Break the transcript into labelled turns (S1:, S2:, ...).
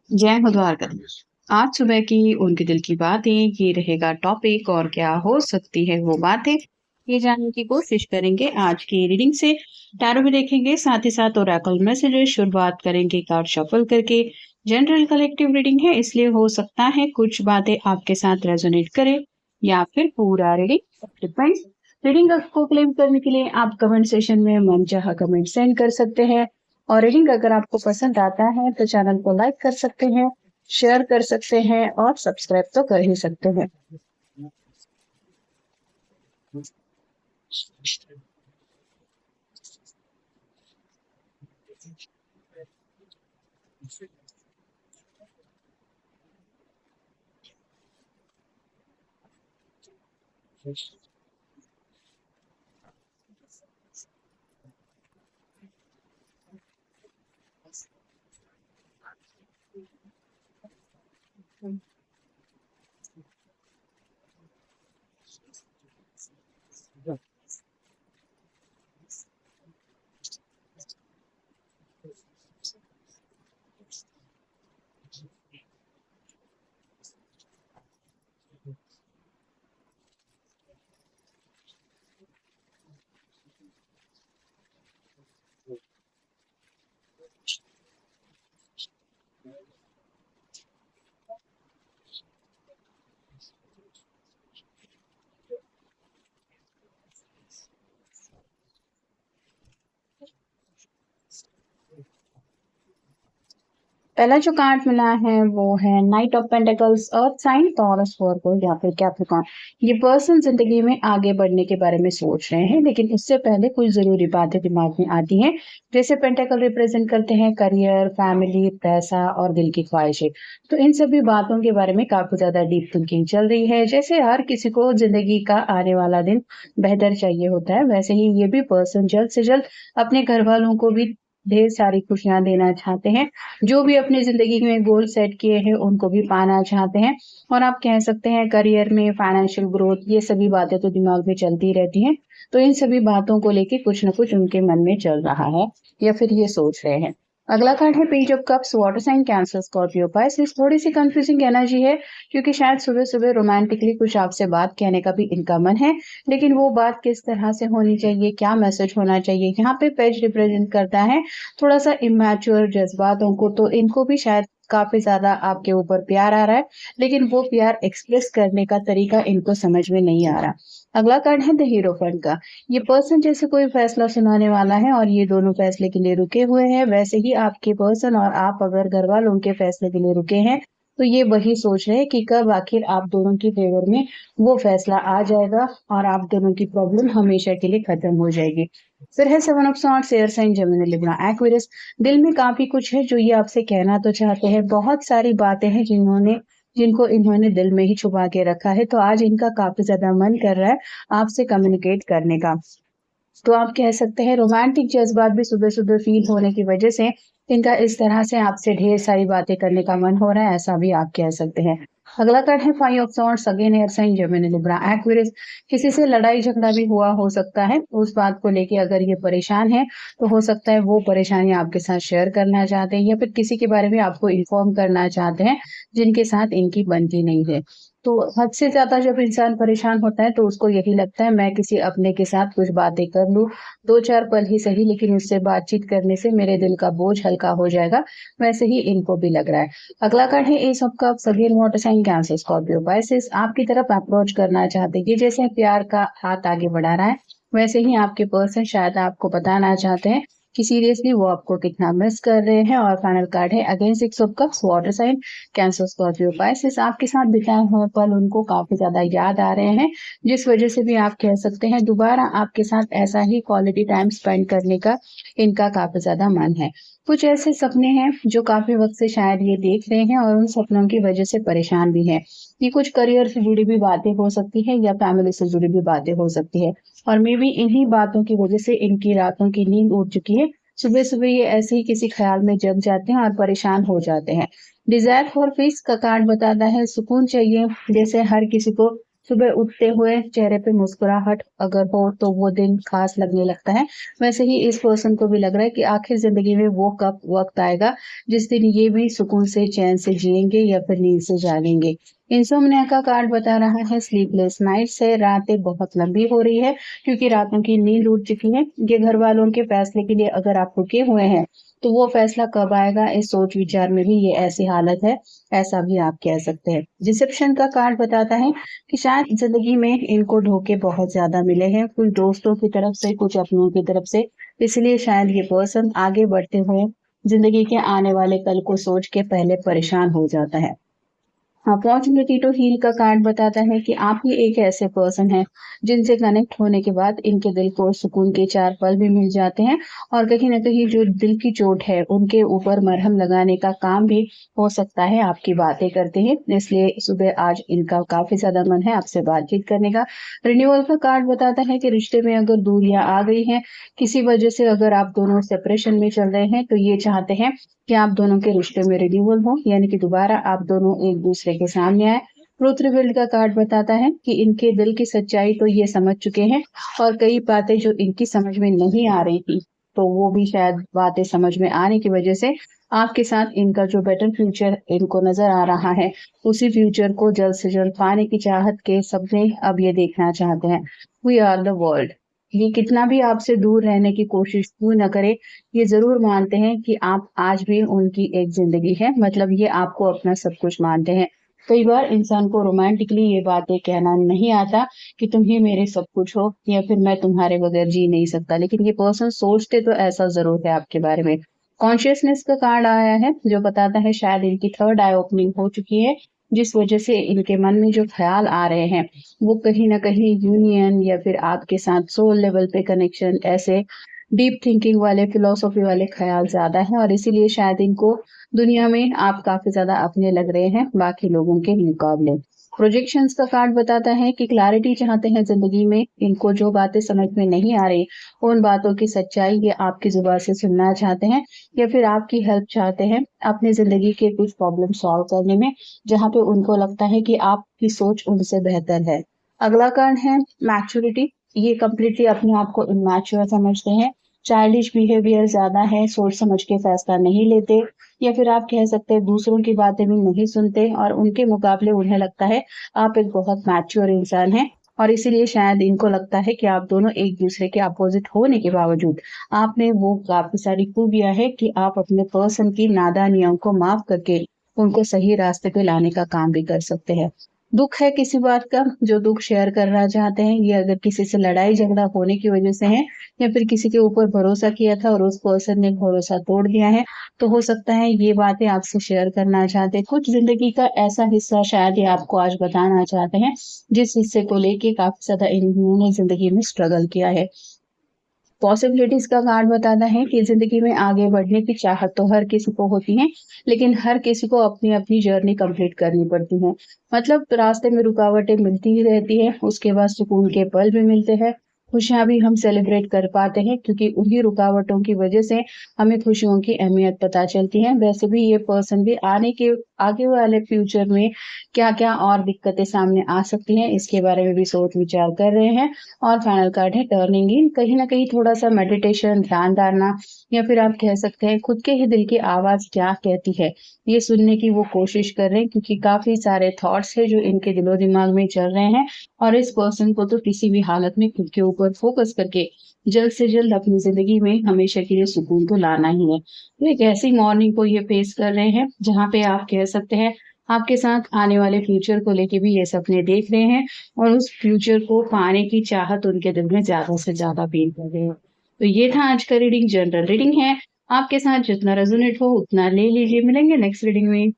S1: जय हो द्वारकाधीश। आज सुबह की उनके दिल की बातें ये रहेगा टॉपिक और क्या हो सकती है वो बातें ये जानने की कोशिश करेंगे आज की रीडिंग से। टैरो भी देखेंगे साथ ही साथ ओरेकल मैसेजेस शुरुआत करेंगे कार्ड शफल करके। जनरल कलेक्टिव रीडिंग है इसलिए हो सकता है कुछ बातें आपके साथ रेजोनेट करे या फिर पूरा रीडिंग डिपेंड्स। रीडिंग को क्लेम करने के लिए आप कमेंट सेशन में मनचाहा कमेंट सेंड कर सकते हैं। और रीडिंग अगर आपको पसंद आता है तो चैनल को लाइक कर सकते हैं, शेयर कर सकते हैं और सब्सक्राइब तो कर ही सकते हैं। पहला जो कार्ड मिला है वो है knight of pentacles, earth sign, Taurus, Virgo या फिर कैप्रिकॉर्न। ये पर्सन जिंदगी में आगे बढ़ने के बारे में सोच रहे हैं लेकिन उससे पहले कुछ जरूरी बातें दिमाग में आती हैं। जैसे पेंटिकल रिप्रेजेंट करते हैं करियर, फैमिली, पैसा और दिल की ख्वाहिशें। तो इन सभी बातों के बारे में काफी ज्यादा डीप थिंकिंग चल रही है। जैसे हर किसी को जिंदगी का आने वाला दिन बेहतर चाहिए होता है, वैसे ही ये भी पर्सन जल्द से जल्द अपने घर वालों को भी ढेर सारी खुशियां देना चाहते हैं। जो भी अपनी जिंदगी में गोल सेट किए हैं उनको भी पाना चाहते हैं। और आप कह सकते हैं करियर में, फाइनेंशियल ग्रोथ, ये सभी बातें तो दिमाग में चलती रहती हैं। तो इन सभी बातों को लेके कुछ ना कुछ उनके मन में चल रहा है या फिर ये सोच रहे हैं। अगला कार्ड है page of cups, water sign, Cancer, Scorpio, Pisces. थोड़ी सी कंफ्यूजिंग एनर्जी है क्योंकि शायद सुबह सुबह रोमांटिकली कुछ आपसे बात कहने का भी इनका मन है, लेकिन वो बात किस तरह से होनी चाहिए, क्या मैसेज होना चाहिए, यहाँ पे पेज रिप्रेजेंट करता है थोड़ा सा इमैच्योर जज्बातों को। तो इनको भी शायद काफी ज्यादा आपके ऊपर प्यार आ रहा है, लेकिन वो प्यार एक्सप्रेस करने का तरीका इनको समझ में नहीं आ रहा। अगला कार्ड है द हीरोफेंट का। ये पर्सन जैसे कोई फैसला सुनाने वाला है और ये दोनों फैसले के लिए रुके हुए हैं, वैसे ही आपके पर्सन और आप अगर घर वालों के फैसले के लिए रुके हैं तो ये वही सोच रहे हैं कि कब आखिर आप दोनों की फेवर में वो फैसला आ जाएगा और आप दोनों की प्रॉब्लम हमेशा के लिए खत्म हो जाएगी। फिर है seven of swords, air sign, Gemini, Libra, Aquarius. दिल में काफी कुछ है जो ये आपसे कहना तो चाहते हैं, बहुत सारी बातें हैं जिनको इन्होंने दिल में ही छुपा के रखा है। तो आज इनका काफी ज्यादा मन कर रहा है आपसे कम्युनिकेट करने का। तो आप कह सकते हैं रोमांटिक जज्बात भी सुबह सुबह फील होने की वजह से इनका इस तरह से आपसे ढेर सारी बातें करने का मन हो रहा है, ऐसा भी आप कह सकते हैं। अगला कार्ड है five of swords, again air sign, Gemini, Libra, Aquarius. किसी से लड़ाई झगड़ा भी हुआ हो सकता है, उस बात को लेके अगर ये परेशान है तो हो सकता है वो परेशानी आपके साथ शेयर करना चाहते हैं या फिर किसी के बारे में आपको इन्फॉर्म करना चाहते हैं जिनके साथ इनकी बनती नहीं है। तो हद से ज्यादा जब इंसान परेशान होता है तो उसको यही लगता है मैं किसी अपने के साथ कुछ बातें कर लूं, दो चार पल ही सही, लेकिन उससे बातचीत करने से मेरे दिल का बोझ हल्का हो जाएगा। वैसे ही इनको भी लग रहा है। अगला कार्ड है ace of cups, again water sign, Cancer, Scorpio, Pisces. आपकी तरफ अप्रोच करना चाहते हैं, ये जैसे प्यार का हाथ आगे बढ़ा रहा है वैसे ही आपके पर्सन शायद आपको बताना चाहते हैं कि सीरियसली वो आपको कितना मिस कर रहे हैं। और फाइनल कार्ड है again six of cups, water sign, Cancer, Scorpio, Pisces. आपके साथ बिताए हुए पल उनको काफी ज्यादा याद आ रहे हैं, जिस वजह से भी आप कह सकते हैं दोबारा आपके साथ ऐसा ही क्वालिटी टाइम स्पेंड करने का इनका काफी ज्यादा मन है। कुछ ऐसे सपने हैं जो काफी वक्त से शायद ये देख रहे हैं और उन सपनों की वजह से परेशान भी है। ये कुछ करियर से जुड़ी भी बातें हो सकती है या फैमिली से जुड़ी भी बातें हो सकती है। और मे बी इन्हीं बातों की वजह से इनकी रातों की नींद उड़ चुकी है। सुबह सुबह ये ऐसे ही किसी ख्याल में जग जाते हैं और परेशान हो जाते हैं। डिजायर फॉर पीस का कार्ड बताता है सुकून चाहिए, जैसे हर किसी को सुबह उठते हुए चेहरे पे मुस्कुराहट अगर हो तो वो दिन खास लगने लगता है। वैसे ही इस पर्सन को भी लग रहा है कि आखिर ज़िंदगी में वो कब वक़्त आएगा जिस दिन ये भी सुकून से चैन से जिएँगे या फिर नींद से जागेंगे। इंसोम्निया का कार्ड बता रहा है स्लीपलेस नाइट्स है, रातें बहुत लंबी हो रही है क्योंकि रातों की नींद उड़ चुकी है। ये घर वालों के फैसले के लिए अगर आप रुके हुए हैं तो वो फैसला कब आएगा इस सोच विचार में भी ये ऐसी हालत है, ऐसा भी आप कह सकते हैं। रिसेप्शन का कार्ड बताता है कि शायद ज़िंदगी में इनको धोखे बहुत ज़्यादा मिले हैं, कुछ दोस्तों की तरफ से, कुछ अपनों की तरफ से। इसलिए शायद ये पर्सन आगे बढ़ते हुए ज़िंदगी के आने वाले कल को सोच के पहले परेशान हो जाता है। अपॉर्चुनिटी टू हील का कार्ड बताता है कि आप ही एक ऐसे पर्सन हैं जिनसे कनेक्ट होने के बाद इनके दिल को सुकून के 4 पल भी मिल जाते हैं और कहीं न कहीं जो दिल की चोट है उनके ऊपर मरहम लगाने का काम भी हो सकता है आपकी बातें करते हैं। इसलिए सुबह आज इनका काफ़ी ज़्यादा मन है आपसे बातचीत करने का। रिन्यूअल का कार्ड बताता है कि रिश्ते में अगर दूरियाँ आ गई हैं, किसी वजह से अगर आप दोनों सेपरेशन में चल रहे हैं तो ये चाहते हैं कि आप दोनों के रिश्ते में रिन्यूअल हो यानी कि दोबारा आप दोनों एक दूसरे के सामने आए। ट्रुथ रिवील्ड का कार्ड बताता है कि इनके दिल की सच्चाई तो ये समझ चुके हैं और कई बातें जो इनकी समझ में नहीं आ रही थी, तो वो भी शायद बातें समझ में आने की वजह से आपके साथ इनका जो बेटर फ्यूचर इनको नज़र आ रहा है, उसी फ्यूचर को जल्द से जल्द पाने की चाहत के सपने अब ये देखना चाहते हैं। We are the world. ये कितना भी आपसे दूर रहने की कोशिश क्यों न करे, ये ज़रूर मानते हैं कि आप आज भी उनकी एक ज़िंदगी है, मतलब ये आपको अपना सब कुछ मानते हैं। कई बार इंसान को रोमांटिकली ये बातें कहना नहीं आता कि तुम ही मेरे सब कुछ हो या फिर मैं तुम्हारे बगैर जी नहीं सकता, लेकिन ये पर्सन सोचते तो ऐसा ज़रूर है आपके बारे में। कॉन्शियसनेस का कार्ड आया है जो बताता है शायद इनकी थर्ड आई ओपनिंग हो चुकी है, जिस वजह से इनके मन में जो ख़्याल आ रहे हैं, वो कहीं न कहीं यूनियन या फिर आपके साथ सोल लेवल पे कनेक्शन ऐसे डीप थिंकिंग वाले, फिलॉसफी वाले ख़्याल ज़्यादा हैं और इसीलिए शायद इनको दुनिया में आप काफ़ी ज़्यादा अपने लग रहे हैं बाकी लोगों के मुकाबले। प्रोजेक्शंस का कार्ड बताता है कि क्लैरिटी चाहते हैं ज़िंदगी में, इनको जो बातें समझ में नहीं आ रही, उन बातों की सच्चाई ये आपकी ज़ुबान से सुनना चाहते हैं या फिर आपकी हेल्प चाहते हैं अपनी ज़िंदगी के कुछ प्रॉब्लम सॉल्व करने में, जहाँ पे उनको लगता है कि आपकी सोच उनसे बेहतर है। अगला कार्ड है मैच्योरिटी। ये कंप्लीटली अपने आप को इमैच्योर समझते हैं, चाइल्डिश बिहेवियर ज़्यादा है, सोच समझ के फैसला नहीं लेते या फिर आप कह सकते हैं दूसरों की बातें भी नहीं सुनते और उनके मुकाबले उन्हें लगता है आप एक बहुत मैच्योर इंसान हैं और इसीलिए शायद इनको लगता है कि आप दोनों एक दूसरे के अपोजिट होने के बावजूद आप में वो काफ़ी सारी खूबियाँ हैं कि आप अपने पर्सन की नादानियों को माफ़ करके उनको सही रास्ते पे लाने का काम भी कर सकते हैं। दुःख है किसी बात का, जो दुःख शेयर करना चाहते हैं, ये अगर किसी से लड़ाई-झगड़ा होने की वजह से है या फिर किसी के ऊपर भरोसा किया था और उस पर्सन ने भरोसा तोड़ दिया है, तो हो सकता है ये बातें आपसे शेयर करना चाहते हैं। कुछ ज़िंदगी का ऐसा हिस्सा शायद ये आपको आज बताना चाहते हैं, जिस हिस्से को लेके काफ़ी ज़्यादा इन्होंने ज़िंदगी में स्ट्रगल किया है। पॉसिबिलिटीज़ का कार्ड बताता है कि ज़िंदगी में आगे बढ़ने की चाहत तो हर किसी को होती है, लेकिन हर किसी को अपनी-अपनी जर्नी कंप्लीट करनी पड़ती है। मतलब रास्ते में रुकावटें मिलती ही रहती हैं, उसके बाद सुकून के पल भी मिलते हैं, खुशियाँ भी हम सेलिब्रेट कर पाते हैं क्योंकि उन्हीं रुकावटों की वजह से हमें खुशियों की अहमियत पता चलती है। वैसे भी ये पर्सन भी आगे वाले फ्यूचर में क्या-क्या और दिक्कतें सामने आ सकती हैं, इसके बारे में भी सोच-विचार कर रहे हैं। और फाइनल कार्ड है टर्निंग इन। कहीं न कहीं थोड़ा-सा मेडिटेशन, ध्यान धारणा या फिर आप कह सकते हैं खुद के ही दिल की आवाज़ क्या कहती है, ये सुनने की वो कोशिश कर रहे हैं क्योंकि काफ़ी सारे थॉट्स हैं जो इनके दिलो-दिमाग में चल रहे हैं और इस पर्सन को तो किसी भी हालत में खुद के ऊपर फ़ोकस करके जल्द से जल्द अपनी ज़िंदगी में हमेशा के लिए सुकून तो लाना ही है। तो एक ऐसी मॉर्निंग को ये फ़ेस कर रहे हैं जहाँ पे आप कह सकते हैं आपके साथ आने वाले फ्यूचर को लेके भी ये सपने देख रहे हैं और उस फ्यूचर को पाने की चाहत उनके दिल में ज़्यादा से ज़्यादा फ़ील कर रहे हैं। तो ये था आज का रीडिंग, जनरल रीडिंग है। आपके साथ जितना रेज़ोनेट हो उतना ले लीजिए। मिलेंगे नेक्स्ट रीडिंग में।